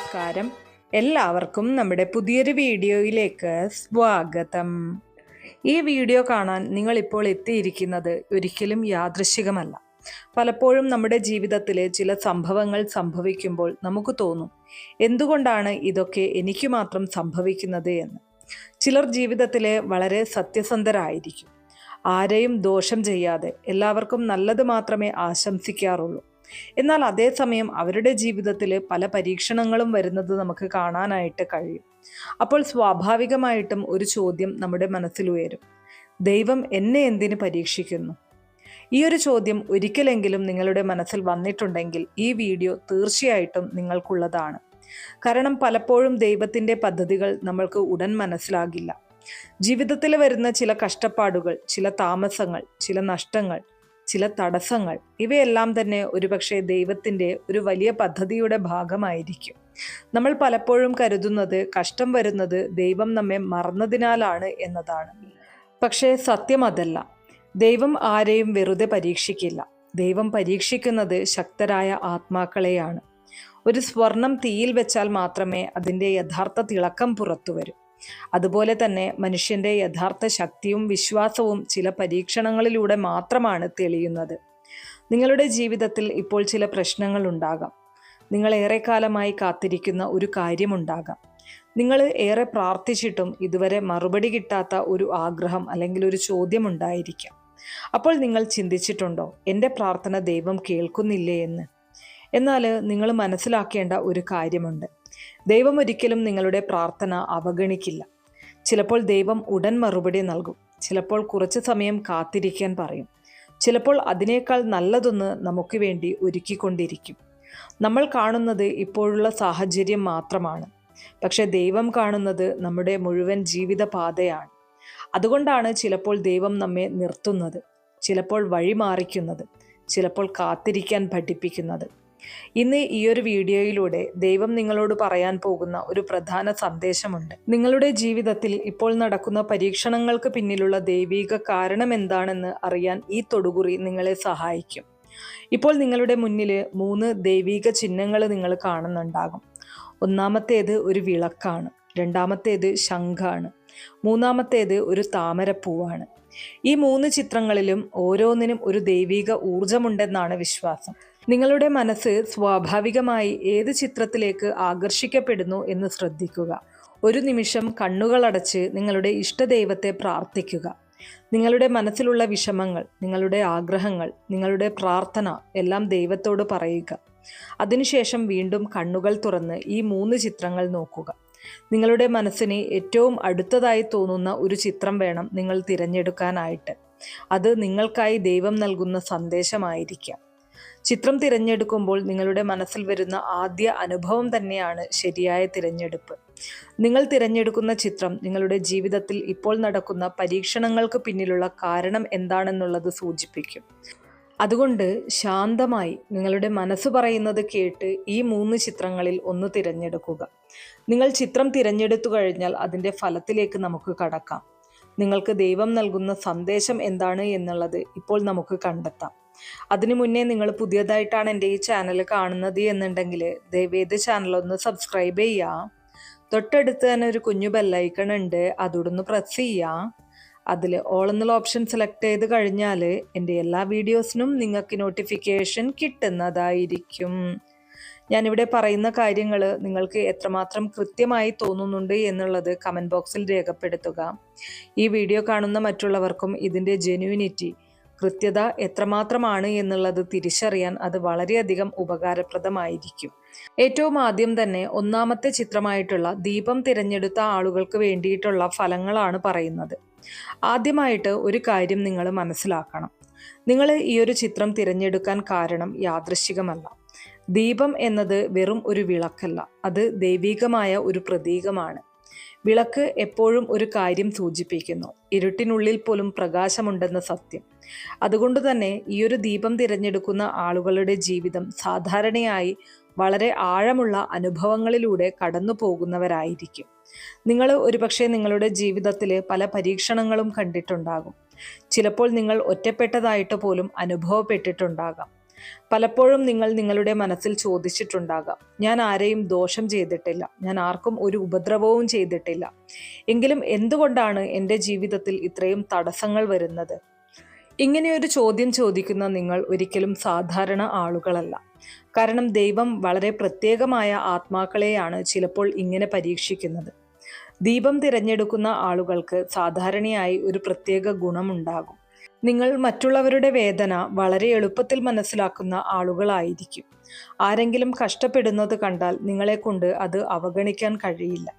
നമസ്കാരം. എല്ലാവർക്കും നമ്മുടെ പുതിയൊരു വീഡിയോയിലേക്ക് സ്വാഗതം. ഈ വീഡിയോ കാണാൻ നിങ്ങളിപ്പോൾ എത്തിയിരിക്കുന്നത് ഒരിക്കലും യാദൃശ്ചികമല്ല. പലപ്പോഴും നമ്മുടെ ജീവിതത്തിലെ ചില സംഭവങ്ങൾ സംഭവിക്കുമ്പോൾ നമുക്ക് തോന്നും, എന്തുകൊണ്ടാണ് ഇതൊക്കെ എനിക്ക് മാത്രം സംഭവിക്കുന്നത് എന്ന്. ചിലർ ജീവിതത്തിലെ വളരെ സത്യസന്ധരായിരിക്കും. ആരെയും ദോഷം ചെയ്യാതെ എല്ലാവർക്കും നല്ലത് മാത്രമേ ആശംസിക്കാറുള്ളൂ. എന്നാൽ അതേസമയം അവരുടെ ജീവിതത്തിൽ പല പരീക്ഷണങ്ങളും വരുന്നത് നമുക്ക് കാണാനായിട്ട് കഴിയും. അപ്പോൾ സ്വാഭാവികമായിട്ടും ഒരു ചോദ്യം നമ്മുടെ മനസ്സിൽ ഉയരും: ദൈവം എന്നെ എന്തിനു പരീക്ഷിക്കുന്നു? ഈ ഒരു ചോദ്യം ഒരിക്കലെങ്കിലും നിങ്ങളുടെ മനസ്സിൽ വന്നിട്ടുണ്ടെങ്കിൽ ഈ വീഡിയോ തീർച്ചയായിട്ടും നിങ്ങൾക്കുള്ളതാണ്. കാരണം പലപ്പോഴും ദൈവത്തിൻ്റെ പദ്ധതികൾ നമ്മൾക്ക് ഉടൻ മനസ്സിലാകില്ല. ജീവിതത്തിൽ വരുന്ന ചില കഷ്ടപ്പാടുകൾ, ചില താമസങ്ങൾ, ചില നഷ്ടങ്ങൾ, ചില തടസ്സങ്ങൾ, ഇവയെല്ലാം തന്നെ ഒരുപക്ഷെ ദൈവത്തിൻ്റെ ഒരു വലിയ പദ്ധതിയുടെ ഭാഗമായിരിക്കും. നമ്മൾ പലപ്പോഴും കരുതുന്നത് കഷ്ടം വരുന്നത് ദൈവം നമ്മെ മറന്നതിനാലാണ് എന്നതാണ്. പക്ഷേ സത്യം അതല്ല. ദൈവം ആരെയും വെറുതെ പരീക്ഷിക്കില്ല. ദൈവം പരീക്ഷിക്കുന്നത് ശക്തരായ ആത്മാക്കളെയാണ്. ഒരു സ്വർണം തീയിൽ വെച്ചാൽ മാത്രമേ അതിൻ്റെ യഥാർത്ഥ തിളക്കം പുറത്തു വരൂ. അതുപോലെ തന്നെ മനുഷ്യൻ്റെ യഥാർത്ഥ ശക്തിയും വിശ്വാസവും ചില പരീക്ഷണങ്ങളിലൂടെ മാത്രമാണ് തെളിയുന്നത്. നിങ്ങളുടെ ജീവിതത്തിൽ ഇപ്പോൾ ചില പ്രശ്നങ്ങൾ ഉണ്ടാകാം. നിങ്ങൾ ഏറെക്കാലമായി കാത്തിരിക്കുന്ന ഒരു കാര്യമുണ്ടാകാം. നിങ്ങൾ ഏറെ പ്രാർത്ഥിച്ചിട്ടും ഇതുവരെ മറുപടി കിട്ടാത്ത ഒരു ആഗ്രഹം അല്ലെങ്കിൽ ഒരു ചോദ്യം ഉണ്ടായിരിക്കാം. അപ്പോൾ നിങ്ങൾ ചിന്തിച്ചിട്ടുണ്ടോ, എൻ്റെ പ്രാർത്ഥന ദൈവം കേൾക്കുന്നില്ലേ എന്ന്? എന്നാൽ നിങ്ങൾ മനസ്സിലാക്കേണ്ട ഒരു കാര്യമുണ്ട്. ദൈവം ഒരിക്കലും നിങ്ങളുടെ പ്രാർത്ഥന അവഗണിക്കില്ല. ചിലപ്പോൾ ദൈവം ഉടൻ മറുപടി നൽകും. ചിലപ്പോൾ കുറച്ച് സമയം കാത്തിരിക്കാൻ പറയും. ചിലപ്പോൾ അതിനേക്കാൾ നല്ലതൊന്ന് നമുക്ക് വേണ്ടി ഒരുക്കിക്കൊണ്ടിരിക്കും. നമ്മൾ കാണുന്നത് ഇപ്പോഴുള്ള സാഹചര്യം മാത്രമാണ്. പക്ഷെ ദൈവം കാണുന്നത് നമ്മുടെ മുഴുവൻ ജീവിത പാതയാണ്. അതുകൊണ്ടാണ് ചിലപ്പോൾ ദൈവം നമ്മെ നിർത്തുന്നത്, ചിലപ്പോൾ വഴിമാറിക്കുന്നത്, ചിലപ്പോൾ കാത്തിരിക്കാൻ പഠിപ്പിക്കുന്നത്. ഇന്ന് ഈ ഒരു വീഡിയോയിലൂടെ ദൈവം നിങ്ങളോട് പറയാൻ പോകുന്ന ഒരു പ്രധാന സന്ദേശമുണ്ട്. നിങ്ങളുടെ ജീവിതത്തിൽ ഇപ്പോൾ നടക്കുന്ന പരീക്ഷണങ്ങൾക്ക് പിന്നിലുള്ള ദൈവിക കാരണം എന്താണെന്ന് അറിയാൻ ഈ തൊടുകുറി നിങ്ങളെ സഹായിക്കും. ഇപ്പോൾ നിങ്ങളുടെ മുന്നിൽ 3 ദൈവിക ചിഹ്നങ്ങൾ നിങ്ങൾ കാണുന്നുണ്ടാകും. ഒന്നാമത്തേത് ഒരു വിളക്കാണ്, രണ്ടാമത്തേത് ശംഖാണ്, മൂന്നാമത്തേത് ഒരു താമരപ്പൂവാണ്. ഈ 3 ചിത്രങ്ങളിലും ഓരോന്നിനും ഒരു ദൈവിക ഊർജമുണ്ടെന്നാണ് വിശ്വാസം. നിങ്ങളുടെ മനസ്സ് സ്വാഭാവികമായി ഏത് ചിത്രത്തിലേക്ക് ആകർഷിക്കപ്പെടുന്നു എന്ന് ശ്രദ്ധിക്കുക. ഒരു നിമിഷം കണ്ണുകളടച്ച് നിങ്ങളുടെ ഇഷ്ടദൈവത്തെ പ്രാർത്ഥിക്കുക. നിങ്ങളുടെ മനസ്സിലുള്ള വിഷമങ്ങൾ, നിങ്ങളുടെ ആഗ്രഹങ്ങൾ, നിങ്ങളുടെ പ്രാർത്ഥന എല്ലാം ദൈവത്തോട് പറയുക. അതിനുശേഷം വീണ്ടും കണ്ണുകൾ തുറന്ന് ഈ 3 ചിത്രങ്ങൾ നോക്കുക. നിങ്ങളുടെ മനസ്സിന് ഏറ്റവും അടുത്തതായി തോന്നുന്ന ഒരു ചിത്രം വേണം നിങ്ങൾ തിരഞ്ഞെടുക്കാനായിട്ട്. അത് നിങ്ങൾക്കായി ദൈവം നൽകുന്ന സന്ദേശമായിരിക്കാം. ചിത്രം തിരഞ്ഞെടുക്കുമ്പോൾ നിങ്ങളുടെ മനസ്സിൽ വരുന്ന ആദ്യ അനുഭവം തന്നെയാണ് ശരിയായ തിരഞ്ഞെടുപ്പ്. നിങ്ങൾ തിരഞ്ഞെടുക്കുന്ന ചിത്രം നിങ്ങളുടെ ജീവിതത്തിൽ ഇപ്പോൾ നടക്കുന്ന പരീക്ഷണങ്ങൾക്ക് പിന്നിലുള്ള കാരണം എന്താണെന്നുള്ളത് സൂചിപ്പിക്കും. അതുകൊണ്ട് ശാന്തമായി നിങ്ങളുടെ മനസ്സ് പറയുന്നത് കേട്ട് ഈ 3 ചിത്രങ്ങളിൽ ഒന്ന് തിരഞ്ഞെടുക്കുക. നിങ്ങൾ ചിത്രം തിരഞ്ഞെടുത്തു കഴിഞ്ഞാൽ അതിൻ്റെ ഫലത്തിലേക്ക് നമുക്ക് കടക്കാം. നിങ്ങൾക്ക് ദൈവം നൽകുന്ന സന്ദേശം എന്താണ് എന്നുള്ളത് ഇപ്പോൾ നമുക്ക് കണ്ടെത്താം. അതിനു മുന്നേ നിങ്ങൾ പുതിയതായിട്ടാണ് എൻ്റെ ഈ ചാനൽ കാണുന്നത് എന്നുണ്ടെങ്കിൽ ദയവേത് ചാനലൊന്ന് സബ്സ്ക്രൈബ് ചെയ്യുക. തൊട്ടടുത്ത് തന്നെ ഒരു കുഞ്ഞു ബെല്ലൈക്കൺ ഉണ്ട്, അതോടൊന്ന് പ്രസ് ചെയ്യുക. അതിൽ ഓൾ എന്നുള്ള ഓപ്ഷൻ സെലക്ട് ചെയ്ത് കഴിഞ്ഞാൽ എൻ്റെ എല്ലാ വീഡിയോസിനും നിങ്ങൾക്ക് നോട്ടിഫിക്കേഷൻ കിട്ടുന്നതായിരിക്കും. ഞാനിവിടെ പറയുന്ന കാര്യങ്ങൾ നിങ്ങൾക്ക് എത്രമാത്രം കൃത്യമായി തോന്നുന്നുണ്ട് എന്നുള്ളത് കമൻറ്റ് ബോക്സിൽ രേഖപ്പെടുത്തുക. ഈ വീഡിയോ കാണുന്ന മറ്റുള്ളവർക്കും ഇതിൻ്റെ ജെന്യൂനിറ്റി, കൃത്യത എത്രമാത്രമാണ് എന്നുള്ളത് തിരിച്ചറിയാൻ അത് വളരെയധികം ഉപകാരപ്രദമായിരിക്കും. ഏറ്റവും ആദ്യം തന്നെ ഒന്നാമത്തെ ചിത്രമായിട്ടുള്ള ദീപം തിരഞ്ഞെടുത്ത ആളുകൾക്ക് വേണ്ടിയിട്ടുള്ള ഫലങ്ങളാണ് പറയുന്നത്. ആദ്യമായിട്ട് ഒരു കാര്യം നിങ്ങൾ മനസ്സിലാക്കണം. നിങ്ങൾ ഈ ഒരു ചിത്രം തിരഞ്ഞെടുക്കാൻ കാരണം യാദൃശ്ചികമല്ല. ദീപം എന്നത് വെറും ഒരു വിളക്കല്ല, അത് ദൈവികമായ ഒരു പ്രതീകമാണ്. വിളക്ക് എപ്പോഴും ഒരു കാര്യം സൂചിപ്പിക്കുന്നു: ഇരുട്ടിനുള്ളിൽ പോലും പ്രകാശമുണ്ടെന്ന സത്യം. അതുകൊണ്ട് തന്നെ ഈ ഒരു ദീപം തിരഞ്ഞെടുക്കുന്ന ആളുകളുടെ ജീവിതം സാധാരണയായി വളരെ ആഴമുള്ള അനുഭവങ്ങളിലൂടെ കടന്നു പോകുന്നവരായിരിക്കും. നിങ്ങൾ ഒരുപക്ഷെ നിങ്ങളുടെ ജീവിതത്തിൽ പല പരീക്ഷണങ്ങളും കണ്ടിട്ടുണ്ടാകും. ചിലപ്പോൾ നിങ്ങൾ ഒറ്റപ്പെട്ടതായിട്ട് പോലും അനുഭവപ്പെട്ടിട്ടുണ്ടാകാം. പലപ്പോഴും നിങ്ങൾ നിങ്ങളുടെ മനസ്സിൽ ചോദിച്ചിട്ടുണ്ടാകാം, ഞാൻ ആരെയും ദോഷം ചെയ്തിട്ടില്ല, ഞാൻ ആർക്കും ഒരു ഉപദ്രവവും ചെയ്തിട്ടില്ല, എങ്കിലും എന്തുകൊണ്ടാണ് എൻ്റെ ജീവിതത്തിൽ ഇത്രയും തടസ്സങ്ങൾ വരുന്നത്? ഇങ്ങനെയൊരു ചോദ്യം ചോദിക്കുന്ന നിങ്ങൾ ഒരിക്കലും സാധാരണ ആളുകളല്ല. കാരണം ദൈവം വളരെ പ്രത്യേകമായ ആത്മാക്കളെയാണ് ചിലപ്പോൾ ഇങ്ങനെ പരീക്ഷിക്കുന്നത്. ദീപം തിരഞ്ഞെടുക്കുന്ന ആളുകൾക്ക് സാധാരണയായി ഒരു പ്രത്യേക ഗുണമുണ്ടാകും. നിങ്ങൾ മറ്റുള്ളവരുടെ വേദന വളരെ എളുപ്പത്തിൽ മനസ്സിലാക്കുന്ന ആളുകളായിരിക്കും. ആരെങ്കിലും കഷ്ടപ്പെടുന്നത് കണ്ടാൽ നിങ്ങളെക്കൊണ്ട് അത് അവഗണിക്കാൻ കഴിയില്ല.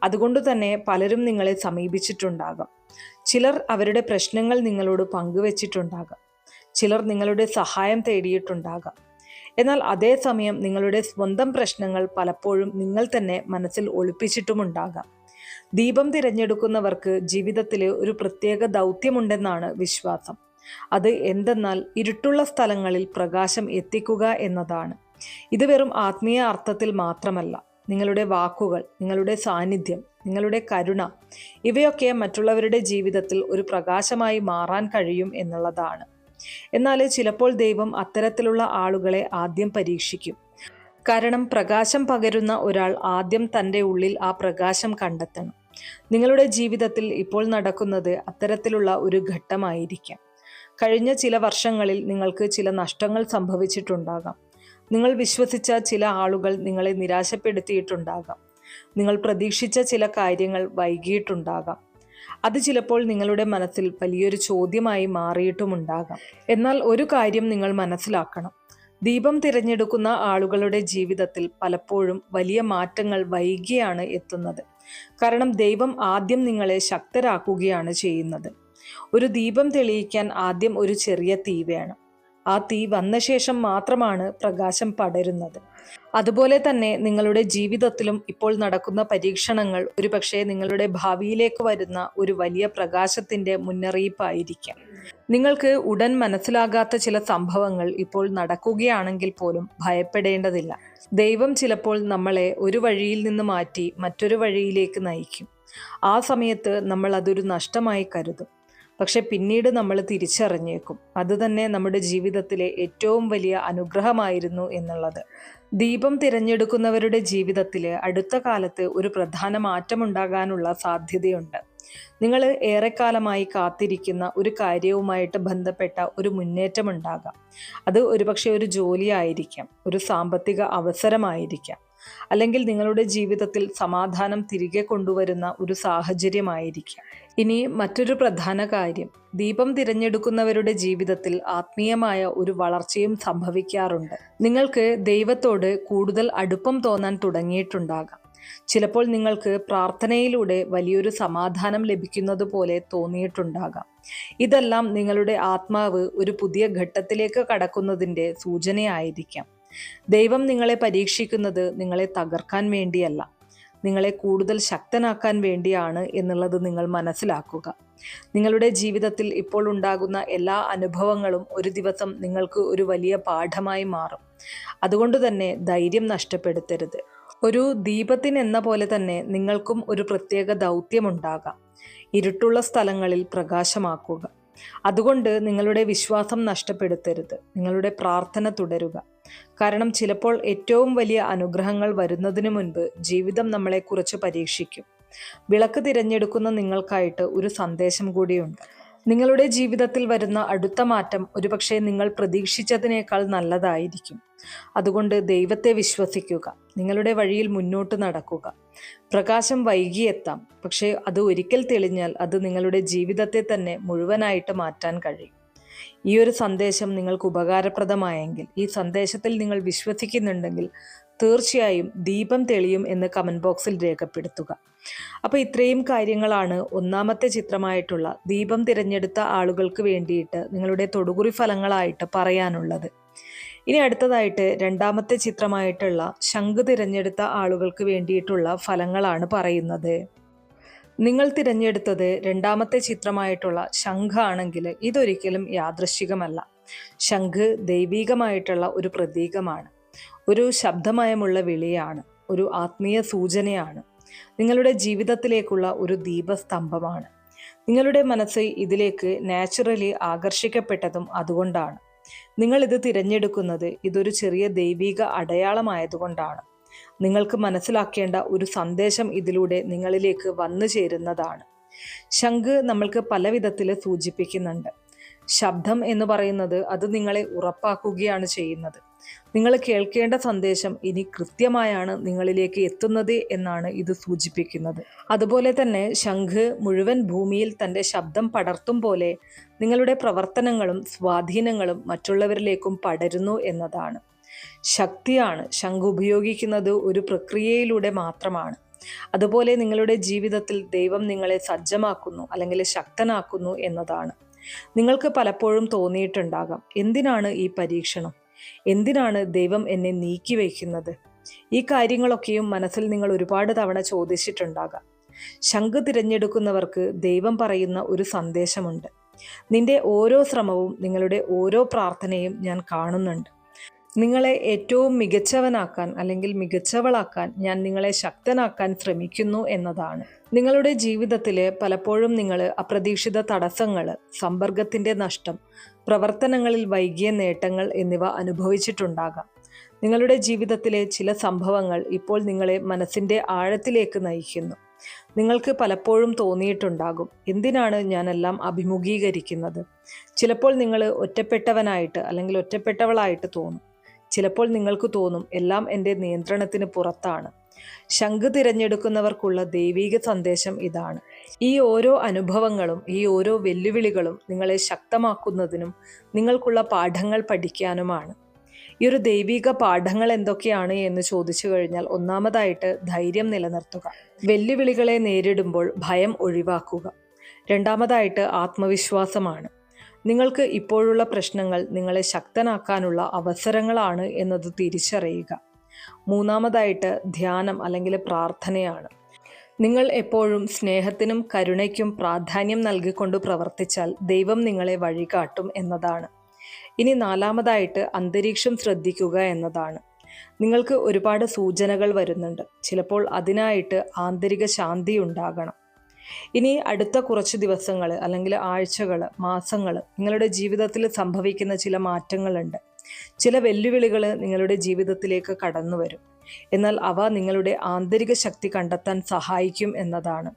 അതുകൊണ്ട് തന്നെ പലരും നിങ്ങളെ സമീപിച്ചിട്ടുണ്ടാകാം. ചിലർ അവരുടെ പ്രശ്നങ്ങൾ നിങ്ങളോട് പങ്കുവച്ചിട്ടുണ്ടാകാം. ചിലർ നിങ്ങളുടെ സഹായം തേടിയിട്ടുണ്ടാകാം. എന്നാൽ അതേസമയം നിങ്ങളുടെ സ്വന്തം പ്രശ്നങ്ങൾ പലപ്പോഴും നിങ്ങൾ തന്നെ മനസ്സിൽ ഒളിപ്പിച്ചിട്ടുമുണ്ടാകാം. ദീപം തിരഞ്ഞെടുക്കുന്നവർക്ക് ജീവിതത്തിൽ ഒരു പ്രത്യേക ദൗത്യമുണ്ടെന്നാണ് വിശ്വാസം. അത് എന്തെന്നാൽ ഇരുട്ടുള്ള സ്ഥലങ്ങളിൽ പ്രകാശം എത്തിക്കുക എന്നതാണ്. ഇത് വെറും ആത്മീയ അർത്ഥത്തിൽ മാത്രമല്ല. നിങ്ങളുടെ വാക്കുകൾ, നിങ്ങളുടെ സാന്നിധ്യം, നിങ്ങളുടെ കരുണ ഇവയൊക്കെ മറ്റുള്ളവരുടെ ജീവിതത്തിൽ ഒരു പ്രകാശമായി മാറാൻ കഴിയും എന്നുള്ളതാണ്. എന്നാൽ ചിലപ്പോൾ ദൈവം അത്തരത്തിലുള്ള ആളുകളെ ആദ്യം പരീക്ഷിക്കും. കാരണം പ്രകാശം പകരുന്ന ഒരാൾ ആദ്യം തൻ്റെ ഉള്ളിൽ ആ പ്രകാശം കണ്ടെത്തണം. നിങ്ങളുടെ ജീവിതത്തിൽ ഇപ്പോൾ നടക്കുന്നത് അത്തരത്തിലുള്ള ഒരു ഘട്ടമായിരിക്കാം. കഴിഞ്ഞ ചില വർഷങ്ങളിൽ നിങ്ങൾക്ക് ചില നഷ്ടങ്ങൾ സംഭവിച്ചിട്ടുണ്ടാകാം. നിങ്ങൾ വിശ്വസിച്ച ചില ആളുകൾ നിങ്ങളെ നിരാശപ്പെടുത്തിയിട്ടുണ്ടാകാം. നിങ്ങൾ പ്രതീക്ഷിച്ച ചില കാര്യങ്ങൾ വൈകിയിട്ടുണ്ടാകാം. അത് ചിലപ്പോൾ നിങ്ങളുടെ മനസ്സിൽ വലിയൊരു ചോദ്യമായി മാറിയിട്ടുമുണ്ടാകാം. എന്നാൽ ഒരു കാര്യം നിങ്ങൾ മനസ്സിലാക്കണം. ദീപം തിരഞ്ഞെടുക്കുന്ന ആളുകളുടെ ജീവിതത്തിൽ പലപ്പോഴും വലിയ മാറ്റങ്ങൾ വൈകിയാണ് എത്തുന്നത്. കാരണം ദൈവം ആദ്യം നിങ്ങളെ ശക്തരാക്കുകയാണ് ചെയ്യുന്നത്. ഒരു ദീപം തെളിയിക്കാൻ ആദ്യം ഒരു ചെറിയ തീ വേണം. ആ തീ വന്ന ശേഷം മാത്രമാണ് പ്രകാശം പടരുന്നത്. അതുപോലെ തന്നെ നിങ്ങളുടെ ജീവിതത്തിലും ഇപ്പോൾ നടക്കുന്ന പരീക്ഷണങ്ങൾ ഒരുപക്ഷെ നിങ്ങളുടെ ഭാവിയിലേക്ക് വരുന്ന ഒരു വലിയ പ്രകാശത്തിൻ്റെ മുന്നറിയിപ്പായിരിക്കാം. നിങ്ങൾക്ക് ഉടൻ മനസ്സിലാകാത്ത ചില സംഭവങ്ങൾ ഇപ്പോൾ നടക്കുകയാണെങ്കിൽ പോലും ഭയപ്പെടേണ്ടതില്ല. ദൈവം ചിലപ്പോൾ നമ്മളെ ഒരു വഴിയിൽ നിന്ന് മാറ്റി മറ്റൊരു വഴിയിലേക്ക് നയിക്കും. ആ സമയത്ത് നമ്മൾ അതൊരു നഷ്ടമായി കരുതും. പക്ഷെ പിന്നീട് നമ്മൾ തിരിച്ചറിഞ്ഞേക്കും അതുതന്നെ നമ്മുടെ ജീവിതത്തിലെ ഏറ്റവും വലിയ അനുഗ്രഹമായിരുന്നു എന്നുള്ളത്. ദീപം തിരഞ്ഞെടുക്കുന്നവരുടെ ജീവിതത്തിൽ അടുത്ത കാലത്ത് ഒരു പ്രധാന മാറ്റമുണ്ടാകാനുള്ള സാധ്യതയുണ്ട്. നിങ്ങൾ ഏറെക്കാലമായി കാത്തിരിക്കുന്ന ഒരു കാര്യവുമായിട്ട് ബന്ധപ്പെട്ട ഒരു മുന്നേറ്റമുണ്ടാകാം. അത് ഒരുപക്ഷെ ഒരു ജോലിയായിരിക്കാം, ഒരു സാമ്പത്തിക അവസരമായിരിക്കാം, അല്ലെങ്കിൽ നിങ്ങളുടെ ജീവിതത്തിൽ സമാധാനം തിരികെ കൊണ്ടുവരുന്ന ഒരു സാഹചര്യമായിരിക്കാം. ഇനി മറ്റൊരു പ്രധാന കാര്യം, ദീപം തിരഞ്ഞെടുക്കുന്നവരുടെ ജീവിതത്തിൽ ആത്മീയമായ ഒരു വളർച്ചയും സംഭവിക്കാറുണ്ട്. നിങ്ങൾക്ക് ദൈവത്തോട് കൂടുതൽ അടുപ്പം തോന്നാൻ തുടങ്ങിയിട്ടുണ്ടാകാം. ചിലപ്പോൾ നിങ്ങൾക്ക് പ്രാർത്ഥനയിലൂടെ വലിയൊരു സമാധാനം ലഭിക്കുന്നത് പോലെ തോന്നിയിട്ടുണ്ടാകാം. ഇതെല്ലാം നിങ്ങളുടെ ആത്മാവ് ഒരു പുതിയ ഘട്ടത്തിലേക്ക് കടക്കുന്നതിൻ്റെ സൂചനയായിരിക്കാം. ദൈവം നിങ്ങളെ പരീക്ഷിക്കുന്നത് നിങ്ങളെ തകർക്കാൻ വേണ്ടിയല്ല, നിങ്ങളെ കൂടുതൽ ശക്തനാക്കാൻ വേണ്ടിയാണ് എന്നുള്ളത് നിങ്ങൾ മനസ്സിലാക്കുക. നിങ്ങളുടെ ജീവിതത്തിൽ ഇപ്പോൾ ഉണ്ടാകുന്ന എല്ലാ അനുഭവങ്ങളും ഒരു ദിവസം നിങ്ങൾക്ക് ഒരു വലിയ പാഠമായി മാറും. അതുകൊണ്ട് തന്നെ ധൈര്യം നഷ്ടപ്പെടുത്തരുത്. ഒരു ദീപത്തിനെന്ന പോലെ തന്നെ നിങ്ങൾക്കും ഒരു പ്രത്യേക ദൗത്യമുണ്ടാകാം. ഇരുട്ടുള്ള സ്ഥലങ്ങളിൽ പ്രകാശമാക്കുക. അതുകൊണ്ട് നിങ്ങളുടെ വിശ്വാസം നഷ്ടപ്പെടുത്തരുത്. നിങ്ങളുടെ പ്രാർത്ഥന തുടരുക. കാരണം ചിലപ്പോൾ ഏറ്റവും വലിയ അനുഗ്രഹങ്ങൾ വരുന്നതിന് മുൻപ് ജീവിതം നമ്മളെ കുറിച്ച് പരീക്ഷിക്കും. വിളക്ക് തിരഞ്ഞെടുക്കുന്ന നിങ്ങൾക്കായിട്ട് ഒരു സന്ദേശം കൂടിയുണ്ട്. നിങ്ങളുടെ ജീവിതത്തിൽ വരുന്ന അടുത്ത മാറ്റം ഒരുപക്ഷെ നിങ്ങൾ പ്രതീക്ഷിച്ചതിനേക്കാൾ നല്ലതായിരിക്കും. അതുകൊണ്ട് ദൈവത്തെ വിശ്വസിക്കുക. നിങ്ങളുടെ വഴിയിൽ മുന്നോട്ട് നടക്കുക. പ്രകാശം വൈകിയെത്താം, പക്ഷേ അത് ഒരിക്കൽ തെളിഞ്ഞാൽ അത് നിങ്ങളുടെ ജീവിതത്തെ തന്നെ മുഴുവനായിട്ട് മാറ്റാൻ കഴിയും. ഈ ഒരു സന്ദേശം നിങ്ങൾക്ക് ഉപകാരപ്രദമായെങ്കിൽ, ഈ സന്ദേശത്തിൽ നിങ്ങൾ വിശ്വസിക്കുന്നുണ്ടെങ്കിൽ തീർച്ചയായും ദീപം തെളിയും എന്ന് കമൻറ്റ് ബോക്സിൽ രേഖപ്പെടുത്തുക. അപ്പോൾ ഇത്രയും കാര്യങ്ങളാണ് ഒന്നാമത്തെ ചിത്രമായിട്ടുള്ള ദീപം തിരഞ്ഞെടുത്ത ആളുകൾക്ക് വേണ്ടിയിട്ട് നിങ്ങളുടെ തൊടുകുറി ഫലങ്ങളായിട്ട് പറയാനുള്ളത്. ഇനി അടുത്തതായിട്ട് രണ്ടാമത്തെ ചിത്രമായിട്ടുള്ള ശംഖ് തിരഞ്ഞെടുത്ത ആളുകൾക്ക് വേണ്ടിയിട്ടുള്ള ഫലങ്ങളാണ് പറയുന്നത്. നിങ്ങൾ തിരഞ്ഞെടുത്തത് രണ്ടാമത്തെ ചിത്രമായിട്ടുള്ള ശംഖാണെങ്കിൽ ഇതൊരിക്കലും യാദൃശ്ചികമല്ല. ശംഖ് ദൈവീകമായിട്ടുള്ള ഒരു പ്രതീകമാണ്, ഒരു ശബ്ദമയമുള്ള വിളിയാണ്, ഒരു ആത്മീയ സൂചനയാണ്, നിങ്ങളുടെ ജീവിതത്തിലേക്കുള്ള ഒരു ദീപസ്തംഭമാണ്. നിങ്ങളുടെ മനസ്സ് ഇതിലേക്ക് നാച്ചുറലി ആകർഷിക്കപ്പെട്ടതും അതുകൊണ്ടാണ്. നിങ്ങളിത് തിരഞ്ഞെടുക്കുന്നത് ഇതൊരു ചെറിയ ദൈവിക അടയാളമായതുകൊണ്ടാണ്. നിങ്ങൾക്ക് മനസ്സിലാക്കേണ്ട ഒരു സന്ദേശം ഇതിലൂടെ നിങ്ങളിലേക്ക് വന്നു ചേരുന്നതാണ്. ശംഖ് നമ്മൾക്ക് പല വിധത്തിൽ സൂചിപ്പിക്കുന്നുണ്ട്. ശബ്ദം എന്ന് പറയുന്നത് അത് നിങ്ങളെ ഉറപ്പാക്കുകയാണ് ചെയ്യുന്നത്. നിങ്ങൾ കേൾക്കേണ്ട സന്ദേശം ഇനി കൃത്യമായാണ് നിങ്ങളിലേക്ക് എത്തുന്നത് എന്നാണ് ഇത് സൂചിപ്പിക്കുന്നത്. അതുപോലെ തന്നെ ശംഖ് മുഴുവൻ ഭൂമിയിൽ തൻ്റെ ശബ്ദം പടർത്തും പോലെ നിങ്ങളുടെ പ്രവർത്തനങ്ങളും സ്വാധീനങ്ങളും മറ്റുള്ളവരിലേക്കും പടരുന്നു എന്നതാണ്. ശക്തിയാണ് ശംഖ് ഉപയോഗിക്കുന്നത് ഒരു പ്രക്രിയയിലൂടെ മാത്രമാണ്. അതുപോലെ നിങ്ങളുടെ ജീവിതത്തിൽ ദൈവം നിങ്ങളെ സജ്ജമാക്കുന്നു അല്ലെങ്കിൽ ശക്തനാക്കുന്നു എന്നതാണ്. നിങ്ങൾക്ക് പലപ്പോഴും തോന്നിയിട്ടുണ്ടാകാം, എന്തിനാണ് ഈ പരീക്ഷണം? എന്തിനാണ് ദൈവം എന്നെ നീക്കി വയ്ക്കുന്നത്? ഈ കാര്യങ്ങളൊക്കെയും മനസ്സിൽ നിങ്ങൾ ഒരുപാട് തവണ ചോദിച്ചിട്ടുണ്ടാകാം. ശംഖ് തിരഞ്ഞെടുക്കുന്നവർക്ക് ദൈവം പറയുന്ന ഒരു സന്ദേശമുണ്ട്. നിന്റെ ഓരോ ശ്രമവും നിങ്ങളുടെ ഓരോ പ്രാർത്ഥനയും ഞാൻ കാണുന്നുണ്ട്. നിങ്ങളെ ഏറ്റവും മികച്ചവനാക്കാൻ അല്ലെങ്കിൽ മികച്ചവളാക്കാൻ ഞാൻ നിങ്ങളെ ശക്തനാക്കാൻ ശ്രമിക്കുന്നു എന്നതാണ്. നിങ്ങളുടെ ജീവിതത്തിൽ പലപ്പോഴും നിങ്ങൾ അപ്രതീക്ഷിത തടസ്സങ്ങൾ, സമ്പർക്കത്തിൻ്റെ നഷ്ടം, പ്രവർത്തനങ്ങളിൽ വൈകിയ നേട്ടങ്ങൾ എന്നിവ അനുഭവിച്ചിട്ടുണ്ടാകാം. നിങ്ങളുടെ ജീവിതത്തിലെ ചില സംഭവങ്ങൾ ഇപ്പോൾ നിങ്ങളെ മനസ്സിൻ്റെ ആഴത്തിലേക്ക് നയിക്കുന്നു. നിങ്ങൾക്ക് പലപ്പോഴും തോന്നിയിട്ടുണ്ടാകും, എന്തിനാണ് ഞാനെല്ലാം അഭിമുഖീകരിക്കുന്നത്? ചിലപ്പോൾ നിങ്ങൾ ഒറ്റപ്പെട്ടവനായിട്ട് അല്ലെങ്കിൽ ഒറ്റപ്പെട്ടവളായിട്ട് തോന്നും. ചിലപ്പോൾ നിങ്ങൾക്ക് തോന്നും, എല്ലാം എൻ്റെ നിയന്ത്രണത്തിന് പുറത്താണ്. ശംഖ് തിരഞ്ഞെടുക്കുന്നവർക്കുള്ള ദൈവിക സന്ദേശം ഇതാണ്. ഈ ഓരോ അനുഭവങ്ങളും ഈ ഓരോ വെല്ലുവിളികളും നിങ്ങളെ ശക്തമാക്കുന്നതിനും നിങ്ങൾക്കുള്ള പാഠങ്ങൾ പഠിക്കാനുമാണ്. ഈ ഒരു ദൈവിക പാഠങ്ങൾ എന്തൊക്കെയാണ് എന്ന് ചോദിച്ചു കഴിഞ്ഞാൽ, ഒന്നാമതായിട്ട് ധൈര്യം നിലനിർത്തുക, വെല്ലുവിളികളെ നേരിടുമ്പോൾ ഭയം ഒഴിവാക്കുക. രണ്ടാമതായിട്ട് ആത്മവിശ്വാസമാണ്. നിങ്ങൾക്ക് ഇപ്പോഴുള്ള പ്രശ്നങ്ങൾ നിങ്ങളെ ശക്തനാക്കാനുള്ള അവസരങ്ങളാണ് എന്നത് തിരിച്ചറിയുക. മൂന്നാമതായിട്ട് ധ്യാനം അല്ലെങ്കിൽ പ്രാർത്ഥനയാണ്. നിങ്ങൾ എപ്പോഴും സ്നേഹത്തിനും കരുണയ്ക്കും പ്രാധാന്യം നൽകിക്കൊണ്ട് പ്രവർത്തിച്ചാൽ ദൈവം നിങ്ങളെ വഴികാട്ടും എന്നതാണ്. ഇനി നാലാമതായിട്ട് അന്തരീക്ഷം ശ്രദ്ധിക്കുക എന്നതാണ്. നിങ്ങൾക്ക് ഒരുപാട് സൂചനകൾ വരുന്നുണ്ട്. ചിലപ്പോൾ അതിനായിട്ട് ആന്തരിക ശാന്തി ഉണ്ടാകണം. ഇനി അടുത്ത കുറച്ച് ദിവസങ്ങൾ അല്ലെങ്കിൽ ആഴ്ചകൾ, മാസങ്ങൾ നിങ്ങളുടെ ജീവിതത്തിൽ സംഭവിക്കുന്ന ചില മാറ്റങ്ങളുണ്ട്. ചില വെല്ലുവിളികൾ നിങ്ങളുടെ ജീവിതത്തിലേക്ക് കടന്നു വരും. എന്നാൽ അവ നിങ്ങളുടെ ആന്തരിക ശക്തി കണ്ടെത്താൻ സഹായിക്കും എന്നതാണ്.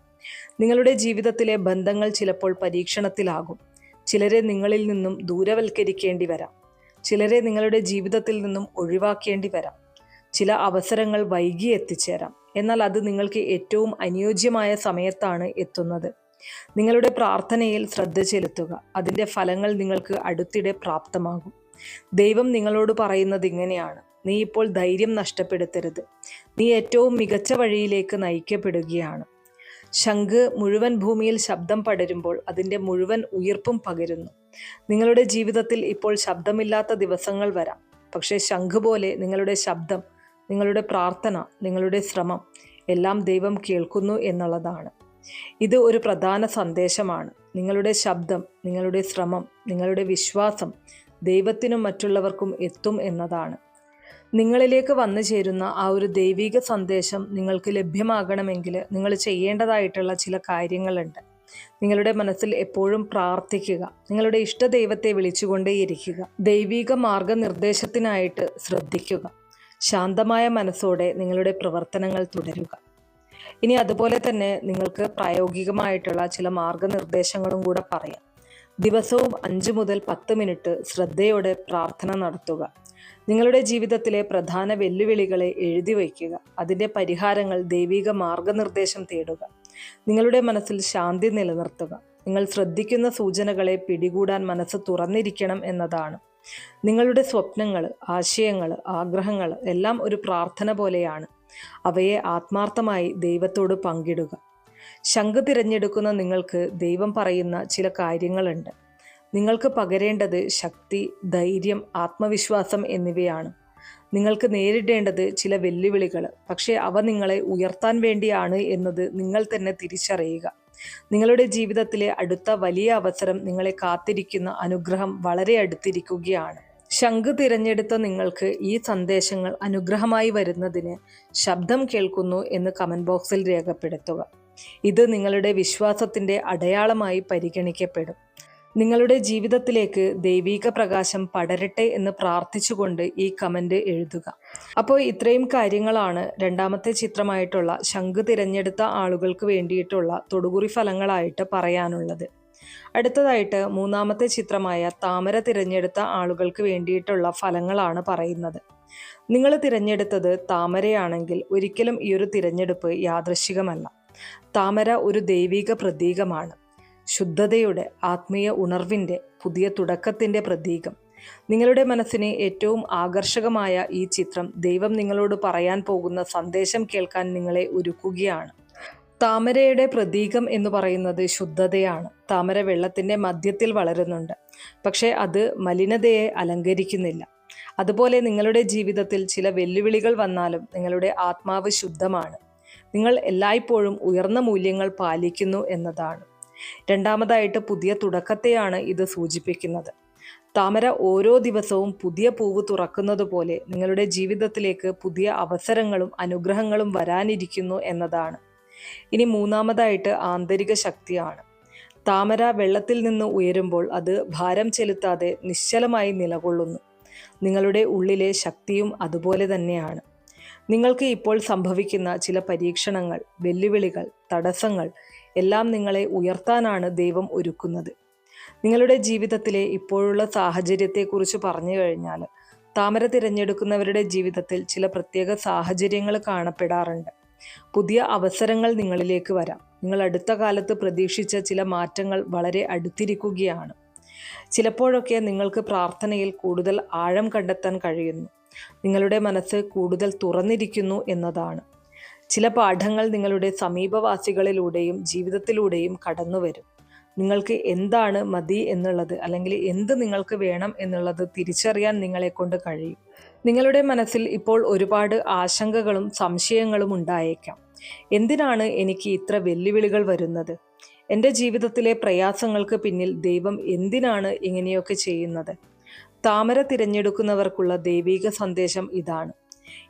നിങ്ങളുടെ ജീവിതത്തിലെ ബന്ധങ്ങൾ ചിലപ്പോൾ പരീക്ഷണത്തിലാകും. ചിലരെ നിങ്ങളിൽ നിന്നും ദൂരവൽക്കരിക്കേണ്ടി വരാം. ചിലരെ നിങ്ങളുടെ ജീവിതത്തിൽ നിന്നും ഒഴിവാക്കേണ്ടി വരാം. ചില അവസരങ്ങൾ വൈകി എത്തിച്ചേരാം. എന്നാൽ അത് നിങ്ങൾക്ക് ഏറ്റവും അനുയോജ്യമായ സമയത്താണ് എത്തുന്നത്. നിങ്ങളുടെ പ്രാർത്ഥനയിൽ ശ്രദ്ധ ചെലുത്തുക. അതിൻ്റെ ഫലങ്ങൾ നിങ്ങൾക്ക് അടുത്തിടെ പ്രാപ്തമാകും. ദൈവം നിങ്ങളോട് പറയുന്നത് ഇങ്ങനെയാണ്: നീ ഇപ്പോൾ ധൈര്യം നഷ്ടപ്പെടുത്തരുത്. നീ ഏറ്റവും മികച്ച വഴിയിലേക്ക് നയിക്കപ്പെടുകയാണ്. ശംഖ് മുഴുവൻ ഭൂമിയിൽ ശബ്ദം പടരുമ്പോൾ അതിൻ്റെ മുഴുവൻ ഉയിർപ്പും പകരുന്നു. നിങ്ങളുടെ ജീവിതത്തിൽ ഇപ്പോൾ ശബ്ദമില്ലാത്ത ദിവസങ്ങൾ വരാം. പക്ഷേ ശംഖ് പോലെ നിങ്ങളുടെ ശബ്ദം, നിങ്ങളുടെ പ്രാർത്ഥന, നിങ്ങളുടെ ശ്രമം എല്ലാം ദൈവം കേൾക്കുന്നു എന്നുള്ളതാണ്. ഇത് ഒരു പ്രധാന സന്ദേശമാണ്. നിങ്ങളുടെ ശബ്ദം, നിങ്ങളുടെ ശ്രമം, നിങ്ങളുടെ വിശ്വാസം ദൈവത്തിനും മറ്റുള്ളവർക്കും എത്തും എന്നതാണ്. നിങ്ങളിലേക്ക് വന്നു ചേരുന്ന ആ ഒരു ദൈവിക സന്ദേശം നിങ്ങൾക്ക് ലഭ്യമാകണമെങ്കിൽ നിങ്ങൾ ചെയ്യേണ്ടതായിട്ടുള്ള ചില കാര്യങ്ങളുണ്ട്. നിങ്ങളുടെ മനസ്സിൽ എപ്പോഴും പ്രാർത്ഥിക്കുക. നിങ്ങളുടെ ഇഷ്ടദൈവത്തെ വിളിച്ചുകൊണ്ടേയിരിക്കുക. ദൈവിക മാർഗനിർദ്ദേശത്തിനായിട്ട് ശ്രദ്ധിക്കുക. ശാന്തമായ മനസ്സോടെ നിങ്ങളുടെ പ്രവർത്തനങ്ങൾ തുടരുക. ഇനി അതുപോലെ തന്നെ നിങ്ങൾക്ക് പ്രായോഗികമായിട്ടുള്ള ചില മാർഗനിർദ്ദേശങ്ങളും കൂടെ പറയാം. ദിവസവും 5 മുതൽ 10 മിനിറ്റ് ശ്രദ്ധയോടെ പ്രാർത്ഥന നടത്തുക. നിങ്ങളുടെ ജീവിതത്തിലെ പ്രധാന വെല്ലുവിളികളെ എഴുതി വയ്ക്കുക. അതിൻ്റെ പരിഹാരങ്ങൾ ദൈവിക മാർഗനിർദ്ദേശം തേടുക. നിങ്ങളുടെ മനസ്സിൽ ശാന്തി നിലനിർത്തുക. നിങ്ങൾ ശ്രദ്ധിക്കുന്ന സൂചനകളെ പിടികൂടാൻ മനസ്സ് തുറന്നിരിക്കണം എന്നതാണ്. നിങ്ങളുടെ സ്വപ്നങ്ങൾ, ആശയങ്ങൾ, ആഗ്രഹങ്ങൾ എല്ലാം ഒരു പ്രാർത്ഥന പോലെയാണ്. അവയെ ആത്മാർത്ഥമായി ദൈവത്തോട് പങ്കിടുക. ശംഖ് തിരഞ്ഞെടുക്കുന്ന നിങ്ങൾക്ക് ദൈവം പറയുന്ന ചില കാര്യങ്ങളുണ്ട്. നിങ്ങൾക്ക് പകരേണ്ടത് ശക്തി, ധൈര്യം, ആത്മവിശ്വാസം എന്നിവയാണ്. നിങ്ങൾക്ക് നേരിടേണ്ടത് ചില വെല്ലുവിളികൾ, പക്ഷേ അവ നിങ്ങളെ ഉയർത്താൻ വേണ്ടിയാണ് എന്നത് നിങ്ങൾ തന്നെ തിരിച്ചറിയുക. നിങ്ങളുടെ ജീവിതത്തിലെ അടുത്ത വലിയ അവസരം നിങ്ങളെ കാത്തിരിക്കുന്ന അനുഗ്രഹം വളരെ അടുത്തിരിക്കുകയാണ്. ശംഖ് തിരഞ്ഞെടുത്ത നിങ്ങൾക്ക് ഈ സന്ദേശങ്ങൾ അനുഗ്രഹമായി വരുന്നതിന് ശബ്ദം കേൾക്കുന്നു എന്ന് കമൻറ്റ് ബോക്സിൽ രേഖപ്പെടുത്തുക. ഇത് നിങ്ങളുടെ വിശ്വാസത്തിൻ്റെ അടയാളമായി പരിഗണിക്കപ്പെടും. നിങ്ങളുടെ ജീവിതത്തിലേക്ക് ദൈവീക പ്രകാശം പടരട്ടെ എന്ന് പ്രാർത്ഥിച്ചുകൊണ്ട് ഈ കമന്റ് എഴുതുക. അപ്പോൾ ഇത്രയും കാര്യങ്ങളാണ് രണ്ടാമത്തെ ചിത്രമായിട്ടുള്ള ശംഖ് തിരഞ്ഞെടുത്ത ആളുകൾക്ക് വേണ്ടിയിട്ടുള്ള തൊടുകുറി ഫലങ്ങളായിട്ട് പറയാനുള്ളത്. അടുത്തതായിട്ട് മൂന്നാമത്തെ ചിത്രമായ താമര തിരഞ്ഞെടുത്ത ആളുകൾക്ക് വേണ്ടിയിട്ടുള്ള ഫലങ്ങളാണ് പറയുന്നത്. നിങ്ങൾ തിരഞ്ഞെടുത്തത് താമരയാണെങ്കിൽ ഒരിക്കലും ഈ ഒരു തിരഞ്ഞെടുപ്പ് യാദൃശ്ചികമല്ല. താമര ഒരു ദൈവിക പ്രതീകമാണ്. ശുദ്ധതയുടെ, ആത്മീയ ഉണർവിൻ്റെ, പുതിയ തുടക്കത്തിൻ്റെ പ്രതീകം. നിങ്ങളുടെ മനസ്സിന് ഏറ്റവും ആകർഷകമായ ഈ ചിത്രം ദൈവം നിങ്ങളോട് പറയാൻ പോകുന്ന സന്ദേശം കേൾക്കാൻ നിങ്ങളെ ഒരുക്കുകയാണ്. താമരയുടെ പ്രതീകം എന്ന് പറയുന്നത് ശുദ്ധതയാണ്. താമര വെള്ളത്തിൻ്റെ മധ്യത്തിൽ വളരുന്നുണ്ട്, പക്ഷേ അത് മലിനതയെ അലങ്കരിക്കുന്നില്ല. അതുപോലെ നിങ്ങളുടെ ജീവിതത്തിൽ ചില വെല്ലുവിളികൾ വന്നാലും നിങ്ങളുടെ ആത്മാവ് ശുദ്ധമാണ്. നിങ്ങൾ എല്ലായ്പ്പോഴും ഉയർന്ന മൂല്യങ്ങൾ പാലിക്കുന്നു എന്നതാണ്. രണ്ടാമതായിട്ട് പുതിയ തുടക്കത്തെയാണ് ഇത് സൂചിപ്പിക്കുന്നത്. താമര ഓരോ ദിവസവും പുതിയ പൂവ് തുറക്കുന്നത് പോലെ നിങ്ങളുടെ ജീവിതത്തിലേക്ക് പുതിയ അവസരങ്ങളും അനുഗ്രഹങ്ങളും വരാനിരിക്കുന്നു എന്നതാണ്. ഇനി മൂന്നാമതായിട്ട് ആന്തരിക ശക്തിയാണ്. താമര വെള്ളത്തിൽ നിന്ന് ഉയരുമ്പോൾ അത് ഭാരം ചെലുത്താതെ നിശ്ചലമായി നിലകൊള്ളുന്നു. നിങ്ങളുടെ ഉള്ളിലെ ശക്തിയും അതുപോലെ തന്നെയാണ്. നിങ്ങൾക്ക് ഇപ്പോൾ സംഭവിക്കുന്ന ചില പരീക്ഷണങ്ങൾ, വെല്ലുവിളികൾ, തടസ്സങ്ങൾ എല്ലാം നിങ്ങളെ ഉയർത്താനാണ് ദൈവം ഒരുക്കുന്നത്. നിങ്ങളുടെ ജീവിതത്തിലെ ഇപ്പോഴുള്ള സാഹചര്യത്തെക്കുറിച്ച് പറഞ്ഞു കഴിഞ്ഞാൽ, താമര തിരഞ്ഞെടുക്കുന്നവരുടെ ജീവിതത്തിൽ ചില പ്രത്യേക സാഹചര്യങ്ങൾ കാണപ്പെടാറുണ്ട്. പുതിയ അവസരങ്ങൾ നിങ്ങളിലേക്ക് വരാം. നിങ്ങൾ അടുത്ത കാലത്ത് പ്രതീക്ഷിച്ച ചില മാറ്റങ്ങൾ വളരെ അടുത്തിരിക്കുകയാണ്. ചിലപ്പോഴൊക്കെ നിങ്ങൾക്ക് പ്രാർത്ഥനയിൽ കൂടുതൽ ആഴം കണ്ടെത്താൻ കഴിയുന്നു. നിങ്ങളുടെ മനസ്സ് കൂടുതൽ തുറന്നിരിക്കുന്നു എന്നതാണ്. ചില പാഠങ്ങൾ നിങ്ങളുടെ സമീപവാസികളിലൂടെയും ജീവിതത്തിലൂടെയും കടന്നു വരും. നിങ്ങൾക്ക് എന്താണ് മതി എന്നുള്ളത്, അല്ലെങ്കിൽ എന്ത് നിങ്ങൾക്ക് വേണം എന്നുള്ളത് തിരിച്ചറിയാൻ നിങ്ങളെ കൊണ്ട് കഴിയും. നിങ്ങളുടെ മനസ്സിൽ ഇപ്പോൾ ഒരുപാട് ആശങ്കകളും സംശയങ്ങളും ഉണ്ടായേക്കാം. എന്തിനാണ് എനിക്ക് ഇത്ര വെല്ലുവിളികൾ വരുന്നത്? എൻ്റെ ജീവിതത്തിലെ പ്രയാസങ്ങൾക്ക് പിന്നിൽ ദൈവം എന്തിനാണ് ഇങ്ങനെയൊക്കെ ചെയ്യുന്നത്? താമര തിരഞ്ഞെടുക്കുന്നവർക്കുള്ള ദൈവിക സന്ദേശം ഇതാണ്.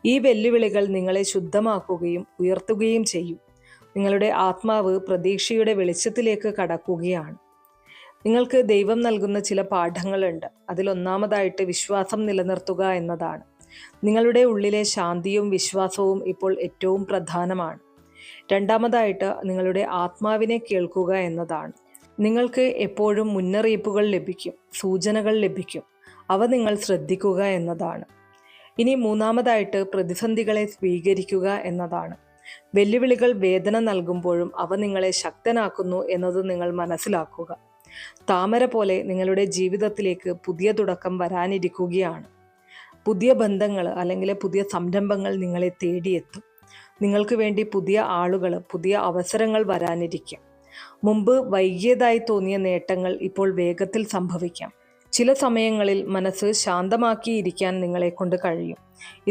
ഈ വെല്ലുവിളികൾ നിങ്ങളെ ശുദ്ധമാക്കുകയും ഉയർത്തുകയും ചെയ്യും. നിങ്ങളുടെ ആത്മാവ് പ്രതീക്ഷയുടെ വെളിച്ചത്തിലേക്ക് കടക്കുകയാണ്. നിങ്ങൾക്ക് ദൈവം നൽകുന്ന ചില പാഠങ്ങളുണ്ട്. അതിലൊന്നാമതായിട്ട് വിശ്വാസം നിലനിർത്തുക എന്നതാണ്. നിങ്ങളുടെ ഉള്ളിലെ ശാന്തിയും വിശ്വാസവും ഇപ്പോൾ ഏറ്റവും പ്രധാനമാണ്. രണ്ടാമതായിട്ട് നിങ്ങളുടെ ആത്മാവിനെ കേൾക്കുക എന്നതാണ്. നിങ്ങൾക്ക് എപ്പോഴും മുന്നറിയിപ്പുകൾ ലഭിക്കും, സൂചനകൾ ലഭിക്കും. അവ നിങ്ങൾ ശ്രദ്ധിക്കുക എന്നതാണ്. ഇനി മൂന്നാമതായിട്ട് പ്രതിസന്ധികളെ സ്വീകരിക്കുക എന്നതാണ്. വെല്ലുവിളികൾ വേദന നൽകുമ്പോഴും അവ നിങ്ങളെ ശക്തനാക്കുന്നു എന്നത് നിങ്ങൾ മനസ്സിലാക്കുക. താമര പോലെ നിങ്ങളുടെ ജീവിതത്തിലേക്ക് പുതിയ തുടക്കം വരാനിരിക്കുകയാണ്. പുതിയ ബന്ധങ്ങൾ അല്ലെങ്കിൽ പുതിയ സംരംഭങ്ങൾ നിങ്ങളെ തേടിയെത്തും. നിങ്ങൾക്ക് വേണ്ടി പുതിയ ആളുകൾ, പുതിയ അവസരങ്ങൾ വരാനിരിക്കും. മുമ്പ് വൈകിയതായി തോന്നിയ നേട്ടങ്ങൾ ഇപ്പോൾ വേഗത്തിൽ സംഭവിക്കാം. ചില സമയങ്ങളിൽ മനസ്സ് ശാന്തമാക്കിയിരിക്കാൻ നിങ്ങളെ കൊണ്ട് കഴിയും.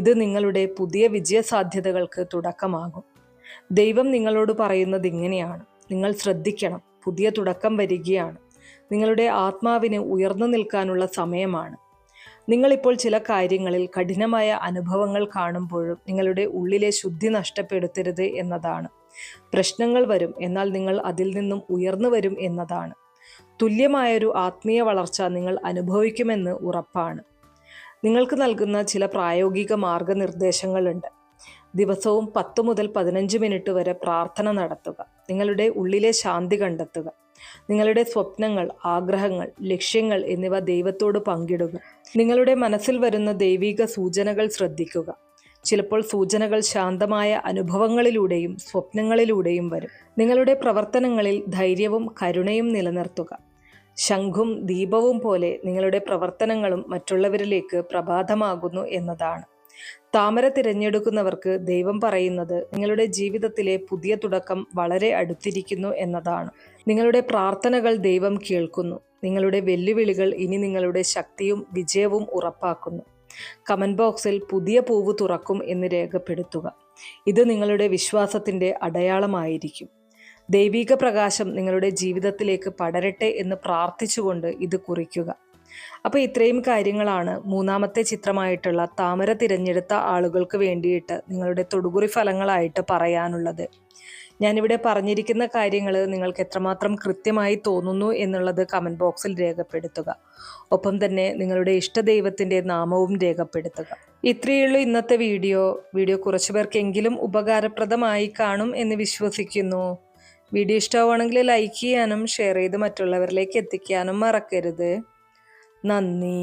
ഇത് നിങ്ങളുടെ പുതിയ വിജയസാധ്യതകൾക്ക് തുടക്കമാകും. ദൈവം നിങ്ങളോട് പറയുന്നത് ഇങ്ങനെയാണ്: നിങ്ങൾ ശ്രദ്ധിക്കണം, പുതിയ തുടക്കം വരികയാണ്. നിങ്ങളുടെ ആത്മാവിന് ഉയർന്നു നിൽക്കാനുള്ള സമയമാണ്. നിങ്ങളിപ്പോൾ ചില കാര്യങ്ങളിൽ കഠിനമായ അനുഭവങ്ങൾ കാണുമ്പോഴും നിങ്ങളുടെ ഉള്ളിലെ ശുദ്ധി നഷ്ടപ്പെടുത്തരുത് എന്നതാണ്. പ്രശ്നങ്ങൾ വരും, എന്നാൽ നിങ്ങൾ അതിൽ നിന്നും ഉയർന്നു വരും എന്നതാണ്. തുല്യമായൊരു ആത്മീയ വളർച്ച നിങ്ങൾ അനുഭവിക്കുമെന്ന് ഉറപ്പാണ്. നിങ്ങൾക്ക് നൽകുന്ന ചില പ്രായോഗിക മാർഗനിർദ്ദേശങ്ങളുണ്ട്. ദിവസവും 10 മുതൽ 15 മിനിറ്റ് വരെ പ്രാർത്ഥന നടത്തുക. നിങ്ങളുടെ ഉള്ളിലെ ശാന്തി കണ്ടെത്തുക. നിങ്ങളുടെ സ്വപ്നങ്ങൾ, ആഗ്രഹങ്ങൾ, ലക്ഷ്യങ്ങൾ എന്നിവ ദൈവത്തോട് പങ്കിടുക. നിങ്ങളുടെ മനസ്സിൽ വരുന്ന ദൈവിക സൂചനകൾ ശ്രദ്ധിക്കുക. ചിലപ്പോൾ സൂചനകൾ ശാന്തമായ അനുഭവങ്ങളിലൂടെയും സ്വപ്നങ്ങളിലൂടെയും വരും. നിങ്ങളുടെ പ്രവർത്തനങ്ങളിൽ ധൈര്യവും കരുണയും നിലനിർത്തുക. ശംഖും ദീപവും പോലെ നിങ്ങളുടെ പ്രവർത്തനങ്ങളും മറ്റുള്ളവരിലേക്ക് പ്രഭാതമാകുന്നു എന്നതാണ്. താമര തിരഞ്ഞെടുക്കുന്നവർക്ക് ദൈവം പറയുന്നത് നിങ്ങളുടെ ജീവിതത്തിലെ പുതിയ തുടക്കം വളരെ അടുത്തിരിക്കുന്നു എന്നതാണ്. നിങ്ങളുടെ പ്രാർത്ഥനകൾ ദൈവം കേൾക്കുന്നു. നിങ്ങളുടെ വെല്ലുവിളികൾ ഇനി നിങ്ങളുടെ ശക്തിയും വിജയവും ഉറപ്പാക്കുന്നു. കമന്റ് ബോക്സിൽ പുതിയ പൂവ് തുറക്കും എന്ന് രേഖപ്പെടുത്തുക. ഇത് നിങ്ങളുടെ വിശ്വാസത്തിൻ്റെ അടയാളമായിരിക്കും. ദൈവിക പ്രകാശം നിങ്ങളുടെ ജീവിതത്തിലേക്ക് പടരട്ടെ എന്ന് പ്രാർത്ഥിച്ചുകൊണ്ട് ഇത് കുറിക്കുക. അപ്പോൾ ഇത്രയും കാര്യങ്ങളാണ് മൂന്നാമത്തെ ചിത്രമായിട്ടുള്ള താമര തിരഞ്ഞെടുത്ത ആളുകൾക്ക് വേണ്ടിയിട്ട് നിങ്ങളുടെ തൊടുകുറി ഫലങ്ങളായിട്ട് പറയാനുള്ളത്. ഞാനിവിടെ പറഞ്ഞിരിക്കുന്ന കാര്യങ്ങൾ നിങ്ങൾക്ക് എത്രമാത്രം കൃത്യമായി തോന്നുന്നു എന്നുള്ളത് കമൻറ്റ് ബോക്സിൽ രേഖപ്പെടുത്തുക. ഒപ്പം തന്നെ നിങ്ങളുടെ ഇഷ്ടദൈവത്തിൻ്റെ നാമവും രേഖപ്പെടുത്തുക. ഇത്രയേ ഉള്ളൂ ഇന്നത്തെ വീഡിയോ. കുറച്ചു പേർക്കെങ്കിലും ഉപകാരപ്രദമായി കാണും എന്ന് വിശ്വസിക്കുന്നു. വീഡിയോ ഇഷ്ടമാണെങ്കിൽ ലൈക്ക് ചെയ്യാനും ഷെയർ ചെയ്ത് മറ്റുള്ളവരിലേക്ക് എത്തിക്കാനും മറക്കരുത്. നന്ദി.